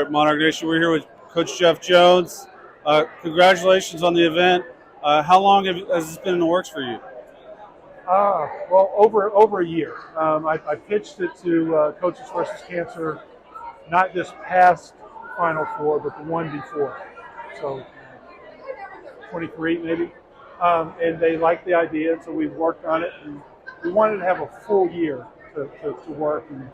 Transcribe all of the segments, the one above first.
right, Monarch Nation, we're here with Coach Jeff Jones. Congratulations on the event. How long has this been in the works for you? Well, over a year. I pitched it to Coaches versus Cancer, not this past Final Four, but the one before. So 23 maybe. And they liked the idea, and so we've worked on it. And we wanted to have a full year to work and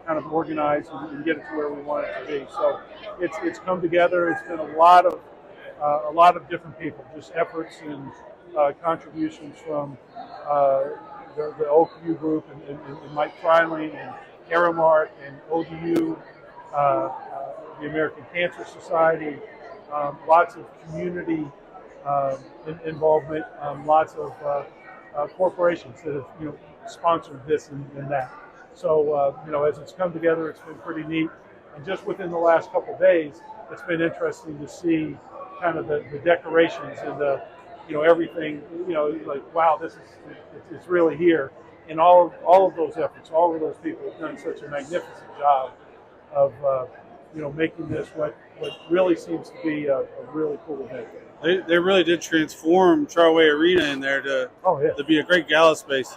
kind of organize and get it to where we want it to be. So it's come together. It's been a lot of different people, just efforts and contributions from the OQ group and Mike Freiling and Aramark and ODU, the American Cancer Society, lots of community involvement, lots of corporations that have sponsored this and that. So as it's come together, it's been pretty neat. And just within the last couple of days, it's been interesting to see kind of the decorations and the everything. Like wow, it's really here. And all of those efforts, all of those people have done such a magnificent job of making this what really seems to be a really cool event. They really did transform Charway Arena in there to be a great gala space.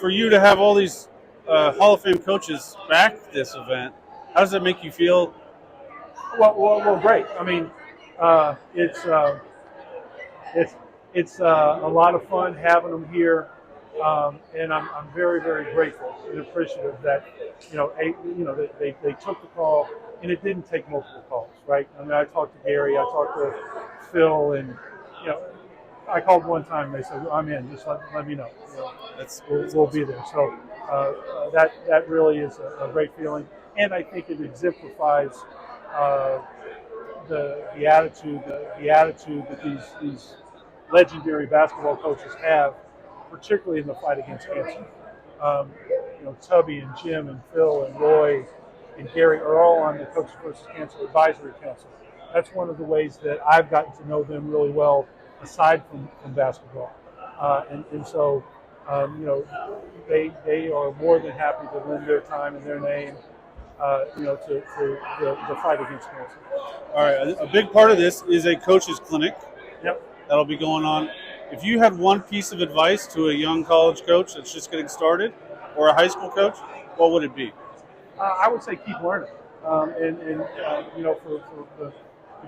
For you to have all these Hall of Fame coaches back this event, how does that make you feel? Well, great. I mean, it's a lot of fun having them here, and I'm very, very grateful and appreciative that they took the call, and it didn't take multiple calls, right? I mean, I talked to Gary, I talked to Phil, and I called one time. And they said, "I'm in. Just let me know. We'll be there." So that really is a great feeling, and I think it exemplifies the attitude that these legendary basketball coaches have, particularly in the fight against cancer. Tubby and Jim and Phil and Roy and Gary are all on the Coaches versus Cancer Advisory Council. That's one of the ways that I've gotten to know them really well, aside from basketball. So they are more than happy to lend their time and their name, to the fight against cancer. All right, a big part of this is a coaches clinic. Yep. That'll be going on. If you had one piece of advice to a young college coach that's just getting started, or a high school coach, what would it be? I would say keep learning, for the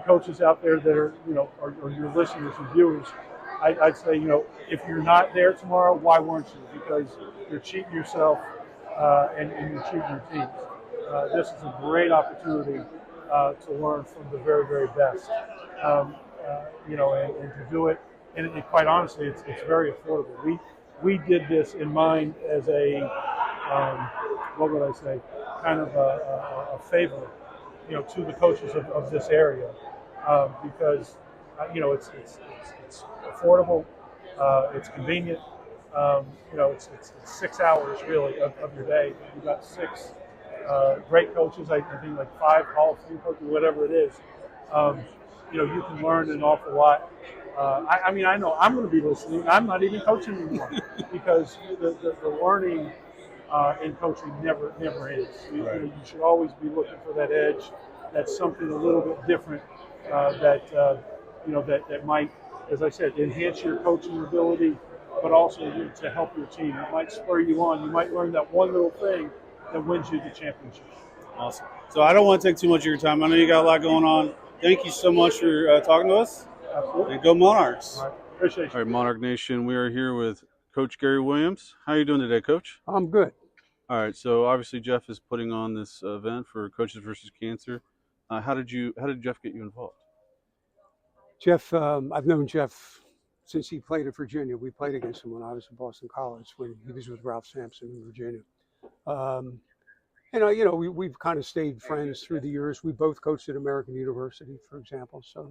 coaches out there that are or your listeners and viewers, I'd say if you're not there tomorrow, why weren't you? Because you're cheating yourself and you're cheating your teams. This is a great opportunity to learn from the very, very best, and to do it. And quite honestly, it's very affordable. We did this in mind as a what would I say, kind of a favor, to the coaches of this area, because it's affordable, it's convenient. It's 6 hours really of your day. You've got 6 great coaches. I think like 5 Hall of Fame coaches, whatever it is. You can learn an awful lot. I know I'm going to be listening. I'm not even coaching anymore because the learning in coaching never ends. You should always be looking for that edge. That's something a little bit different that might, as I said, enhance your coaching ability, but also to help your team. It might spur you on. You might learn that one little thing that wins you the championship. Awesome. So I don't want to take too much of your time. I know you got a lot going on. Thank you so much for talking to us. Absolutely. And go Monarchs. All right. Appreciate you. All right, Monarch Nation, we are here with Coach Gary Williams. How are you doing today, Coach? I'm good. All right, so obviously Jeff is putting on this event for Coaches versus Cancer. How did Jeff get you involved? Jeff, I've known Jeff since he played at Virginia. We played against him when I was at Boston College when he was with Ralph Sampson in Virginia. We've kind of stayed friends through the years. We both coached at American University, for example. So,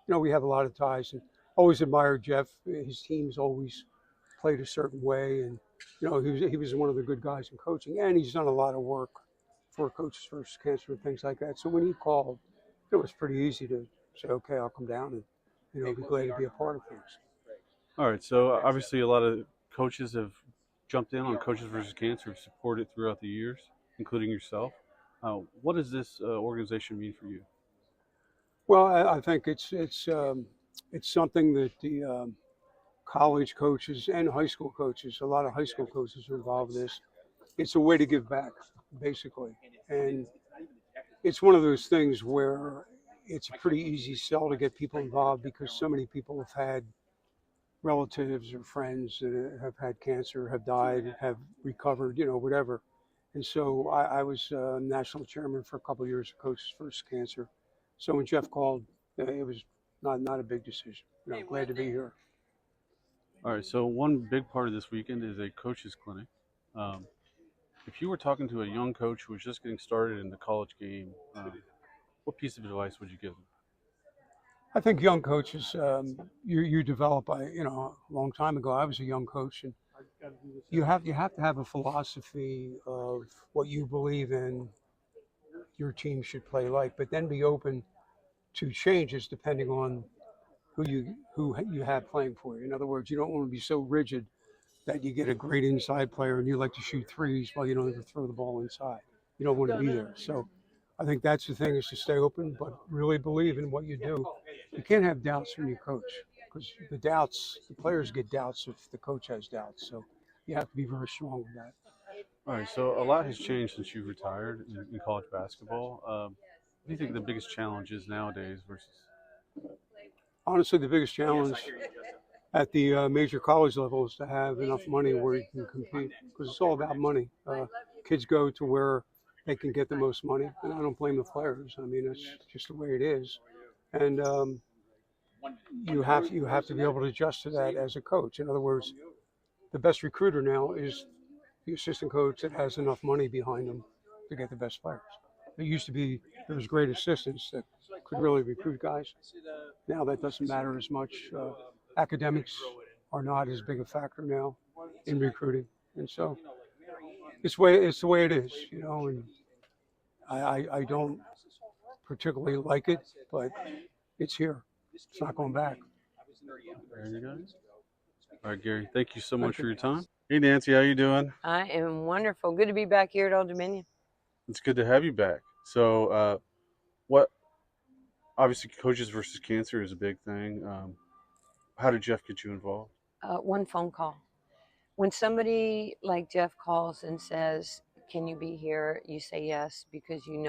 we have a lot of ties, and always admired Jeff. His teams always played a certain way, and he was one of the good guys in coaching, and he's done a lot of work for Coaches versus Cancer and things like that. So when he called, it was pretty easy to say, okay, I'll come down and be glad to be a part of things. All right, so obviously a lot of coaches have jumped in on Coaches versus Cancer, have supported throughout the years, including yourself. What does this organization mean for you? Well, I think it's something that the college coaches and high school coaches, a lot of high school coaches are involved in this. It's a way to give back, basically, and it's one of those things where it's a pretty easy sell to get people involved because so many people have had relatives or friends that have had cancer, have died, have recovered, whatever. And so I was national chairman for a couple of years of Coaches versus Cancer. So when Jeff called, it was not a big decision. Glad to be here. All right, so one big part of this weekend is a coaches clinic. Um, if you were talking to a young coach who was just getting started in the college game, what piece of advice would you give them? I think young coaches, you develop. A long time ago, I was a young coach, and you have to have a philosophy of what you believe in. Your team should play like, but then be open to changes depending on who you have playing for you. In other words, you don't want to be so rigid that you get a great inside player and you like to shoot threes while you don't ever throw the ball inside. You don't want to be there. So I think that's the thing, is to stay open, but really believe in what you do. You can't have doubts when you coach, because the players get doubts if the coach has doubts. So you have to be very strong with that. All right, so a lot has changed since you retired in college basketball. What do you think the biggest challenge is nowadays versus? Honestly, the biggest challenge at the major college level is to have enough money where you can compete, because it's all about money. Kids go to where they can get the most money, and I don't blame the players. I mean, it's just the way it is, and you have to be able to adjust to that as a coach. In other words, the best recruiter now is the assistant coach that has enough money behind them to get the best players. It used to be those great assistants that could really recruit guys. Now that doesn't matter as much. Academics are not as big a factor now in recruiting, and so it's the way it is, And I don't particularly like it, but it's here. It's not going back. There you go. All right, Gary. Thank you so much Thank for you. your time. Hey, Nancy, how you doing? I am wonderful. Good to be back here at Old Dominion. It's good to have you back. So, what? Obviously, coaches versus cancer is a big thing. How did Jeff get you involved? One phone call. When somebody like Jeff calls and says, "Can you be here?" you say yes, because you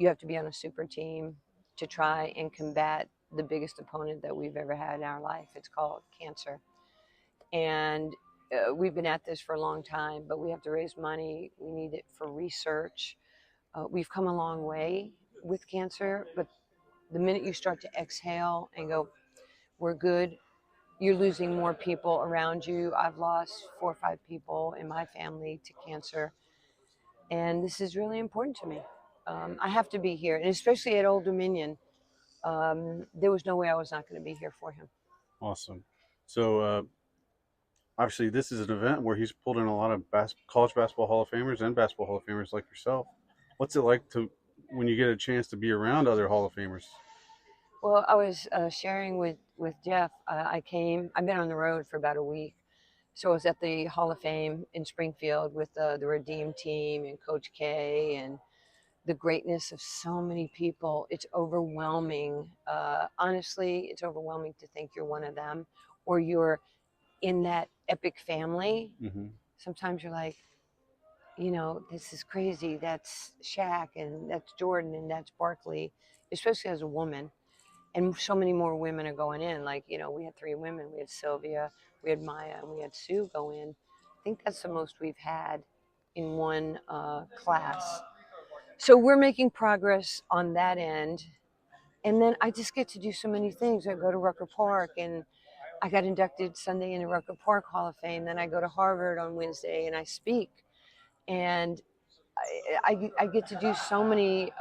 have to be on a super team to try and combat the biggest opponent that we've ever had in our life. It's called cancer. And we've been at this for a long time, but we have to raise money. We need it for research. We've come a long way with cancer, but the minute you start to exhale and go, we're good, you're losing more people around you. I've lost 4 or 5 people in my family to cancer, and this is really important to me. I have to be here, and especially at Old Dominion. There was no way I was not going to be here for him. Awesome. So, obviously, this is an event where he's pulled in a lot of college basketball Hall of Famers and basketball Hall of Famers like yourself. What's it like when you get a chance to be around other Hall of Famers? Well, I was sharing with Jeff. I've been on the road for about a week. So I was at the Hall of Fame in Springfield with the Redeem team and Coach K, and the greatness of so many people. It's overwhelming. Honestly, it's overwhelming to think you're one of them, or you're in that epic family. Mm-hmm. Sometimes you're like, this is crazy. That's Shaq, and that's Jordan, and that's Barkley, especially as a woman. And so many more women are going in. Like, we had 3 women. We had Sylvia, we had Maya, and we had Sue go in. I think that's the most we've had in one class. So we're making progress on that end. And then I just get to do so many things. I go to Rucker Park, and I got inducted Sunday in the Rucker Park Hall of Fame. Then I go to Harvard on Wednesday, and I speak. And I get to do so many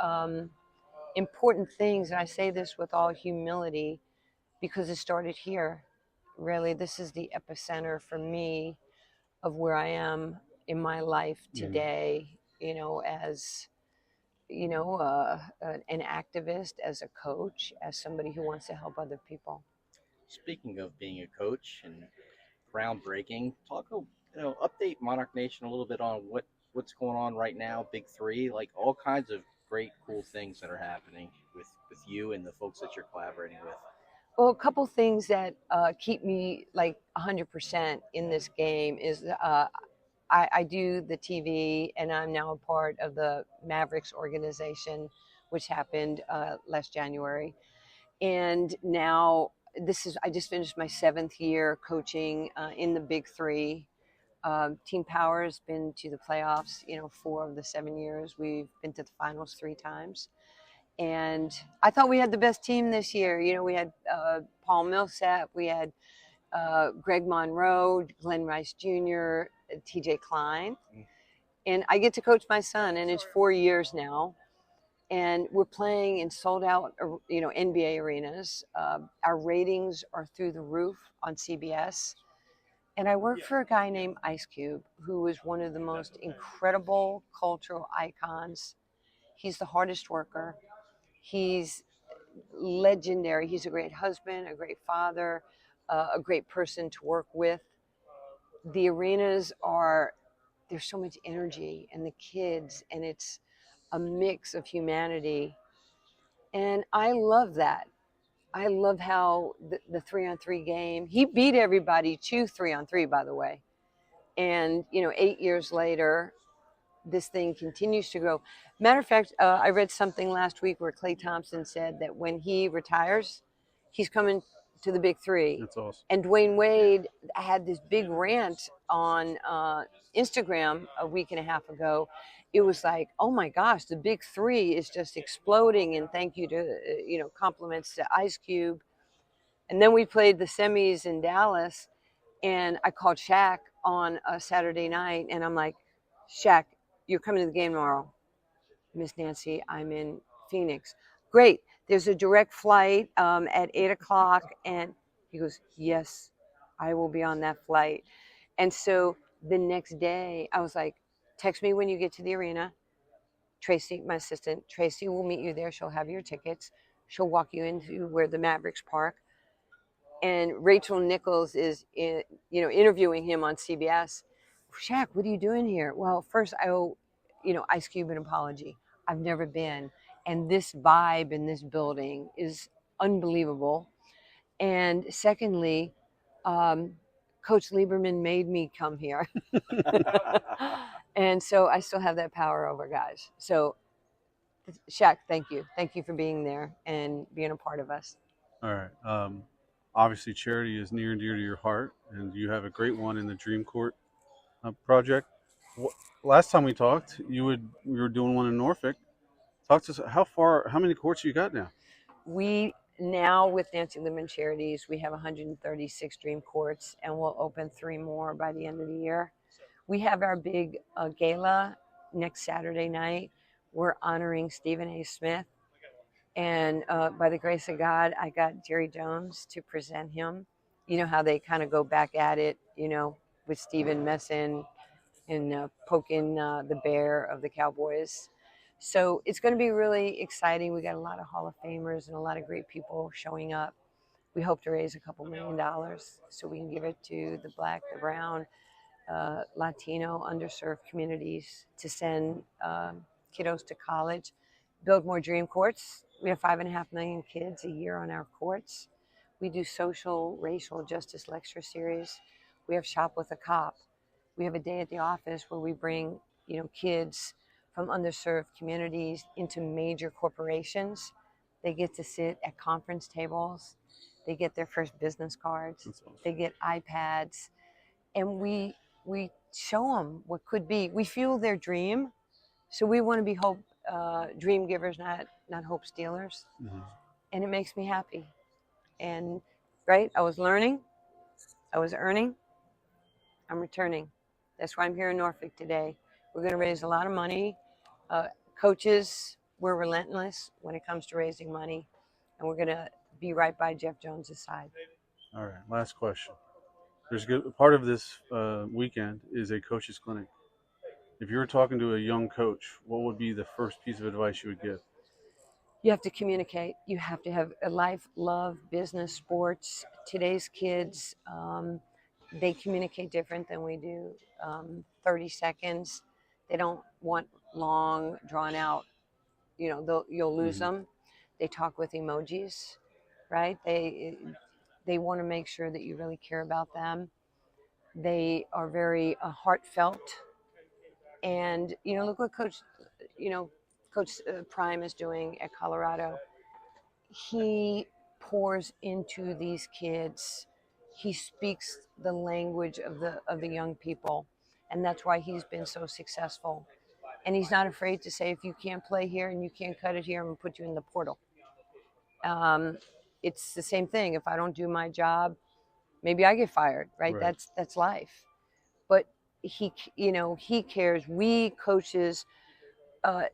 important things. And I say this with all humility, because it started here. Really, this is the epicenter for me of where I am in my life today, as an activist, as a coach, as somebody who wants to help other people. Speaking of being a coach and groundbreaking, update Monarch Nation a little bit on what what's going on right now, Big Three, like all kinds of great, cool things that are happening with you and the folks that you're collaborating with. Well, a couple things that keep me like 100% in this game is I do the TV, and I'm now a part of the Mavericks organization, which happened last January. And now I just finished my 7th year coaching in the Big Three. Team Power has been to the playoffs, 4 of the 7 years. We've been to the finals 3 times. And I thought we had the best team this year. We had Paul Millsap, we had Greg Monroe, Glenn Rice Jr., TJ Klein. And I get to coach my son, and it's 4 years now. And we're playing in sold out, NBA arenas. Our ratings are through the roof on CBS. And I work for a guy named Ice Cube, who is one of the most incredible cultural icons. He's the hardest worker. He's legendary. He's a great husband, a great father, a great person to work with. The arenas there's so much energy, and the kids, and it's a mix of humanity. And I love that. I love how the 3-on-3 game, he beat everybody to 3-on-3, by the way. And, 8 years later, this thing continues to grow. Matter of fact, I read something last week where Klay Thompson said that when he retires, he's coming to the Big Three. That's awesome. And Dwayne Wade had this big rant on Instagram a week and a half ago. It was like, oh my gosh, the Big Three is just exploding. And thank you to, compliments to Ice Cube. And then we played the semis in Dallas, and I called Shaq on a Saturday night, and I'm like, Shaq, you're coming to the game tomorrow. Miss Nancy, I'm in Phoenix. Great. There's a direct flight at 8 o'clock. And he goes, yes, I will be on that flight. And so the next day, I was like, text me when you get to the arena. Tracy, my assistant, Tracy will meet you there. She'll have your tickets. She'll walk you into where the Mavericks park. And Rachel Nichols is, interviewing him on CBS. Shaq, what are you doing here? Well, first I owe, Ice Cube an apology. I've never been. And this vibe in this building is unbelievable. And secondly, Coach Lieberman made me come here. And so I still have that power over guys. So, Shaq, thank you. Thank you for being there and being a part of us. All right. Obviously, charity is near and dear to your heart, and you have a great one in the Dream Court project. Last time we talked, we were doing one in Norfolk. Talk to us. How many courts you got now? We now, with Nancy Lieberman Charities, we have 136 Dream Courts, and we'll open 3 more by the end of the year. We have our big gala next Saturday night. We're honoring Stephen A. Smith. And by the grace of God, I got Jerry Jones to present him. You know how they kind of go back at it, with Stephen messing and poking the bear of the Cowboys. So it's going to be really exciting. We got a lot of Hall of Famers and a lot of great people showing up. We hope to raise a couple $1 million so we can give it to the Black, the Brown, Latino, underserved communities to send kiddos to college, build more Dream Courts. We have 5.5 million kids a year on our courts. We do social, racial justice lecture series. We have Shop with a Cop. We have a day at the office where we bring, kids from underserved communities into major corporations. They get to sit at conference tables. They get their first business cards. Awesome. They get iPads. And we show them what could be. We fuel their dream. So we want to be hope dream givers, not hope stealers. Mm-hmm. And it makes me happy. And right, I was learning, I was earning, I'm returning. That's why I'm here in Norfolk today. We're going to raise a lot of money. Coaches, we're relentless when it comes to raising money, and we're going to be right by Jeff Jones' side. All right, last question. Part of this weekend is a coach's clinic. If you were talking to a young coach, what would be the first piece of advice you would give? You have to communicate. You have to have a life, love, business, sports. Today's kids, they communicate different than we do. 30 seconds. They don't want long, drawn out, you'll lose them. They talk with emojis, right? They want to make sure that you really care about them. They are very heartfelt. And, look what Coach Prime is doing at Colorado. He pours into these kids. He speaks the language of the young people, and that's why he's been so successful. And he's not afraid to say, if you can't play here and you can't cut it here, I'm gonna put you in the portal. It's the same thing. If I don't do my job, maybe I get fired, right? That's life. But he cares. We coaches. Let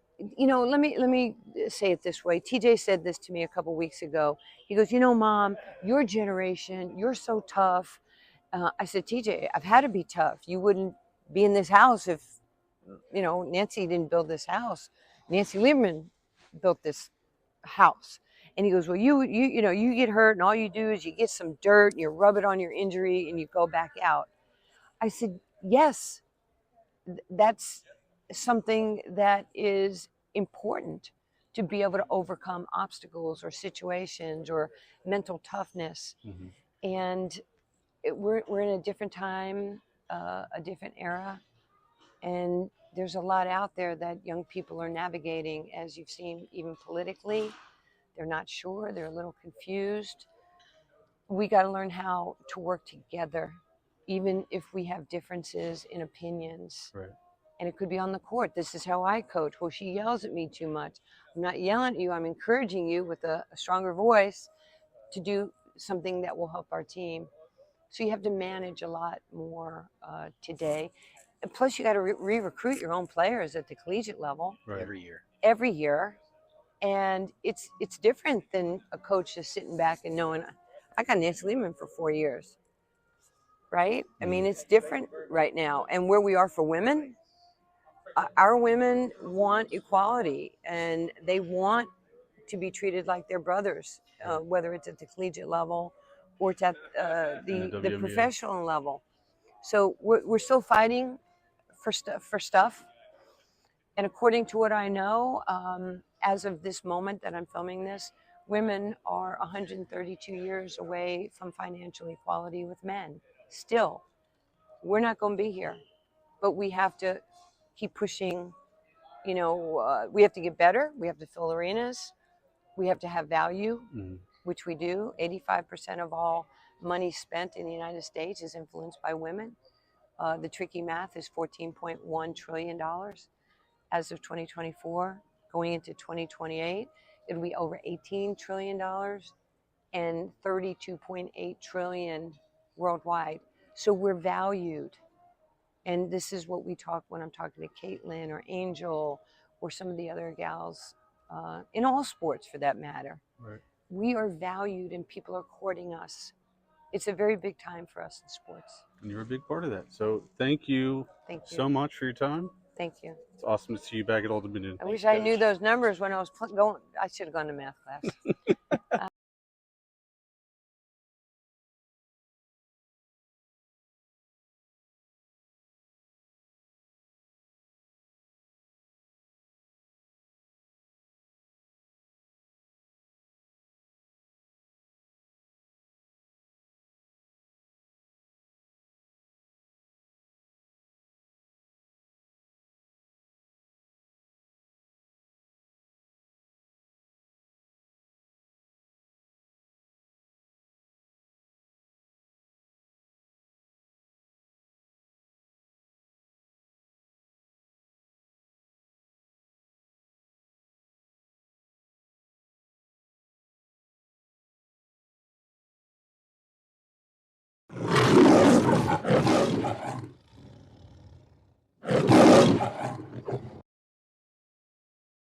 me say it this way. TJ said this to me a couple weeks ago. He goes, Mom, your generation, you're so tough. I said, TJ, I've had to be tough. You wouldn't be in this house if, Nancy didn't build this house. Nancy Lieberman built this house. And he goes, well, you get hurt and all you do is you get some dirt and you rub it on your injury and you go back out. I said, yes, that's something that is important, to be able to overcome obstacles or situations or mental toughness. And we're in a different time, a different era, and there's a lot out there that young people are navigating, as you've seen, even politically. They're not sure, they're a little confused. We got to learn how to work together, even if we have differences in opinions. Right. And it could be on the court. This is how I coach. Well, she yells at me too much. I'm not yelling at you. I'm encouraging you with a stronger voice to do something that will help our team. So you have to manage a lot more today. And plus, you got to re-recruit your own players at the collegiate level. Right. Every year. And it's different than a coach just sitting back and knowing, I got Nancy Lieberman for 4 years, right? I mean, it's different right now. And where we are for women, our women want equality, and they want to be treated like their brothers, whether it's at the collegiate level or it's at the professional level. So we're still fighting for stuff. And according to what I know, as of this moment that I'm filming this, women are 132 years away from financial equality with men. Still, we're not going to be here, but we have to keep pushing. We have to get better. We have to fill arenas. We have to have value, which we do. 85% of all money spent in the United States is influenced by women. The tricky math is $14.1 trillion as of 2024. Going into 2028, it'll be over $18 trillion and $32.8 trillion worldwide. So we're valued. And this is what we talk when I'm talking to Caitlin or Angel or some of the other gals in all sports for that matter. Right. We are valued and people are courting us. It's a very big time for us in sports. And you're a big part of that. So thank you so much for your time. Thank you. It's awesome to see you back at Old Dominion. I wish I knew those numbers when I was going. I should have gone to math class.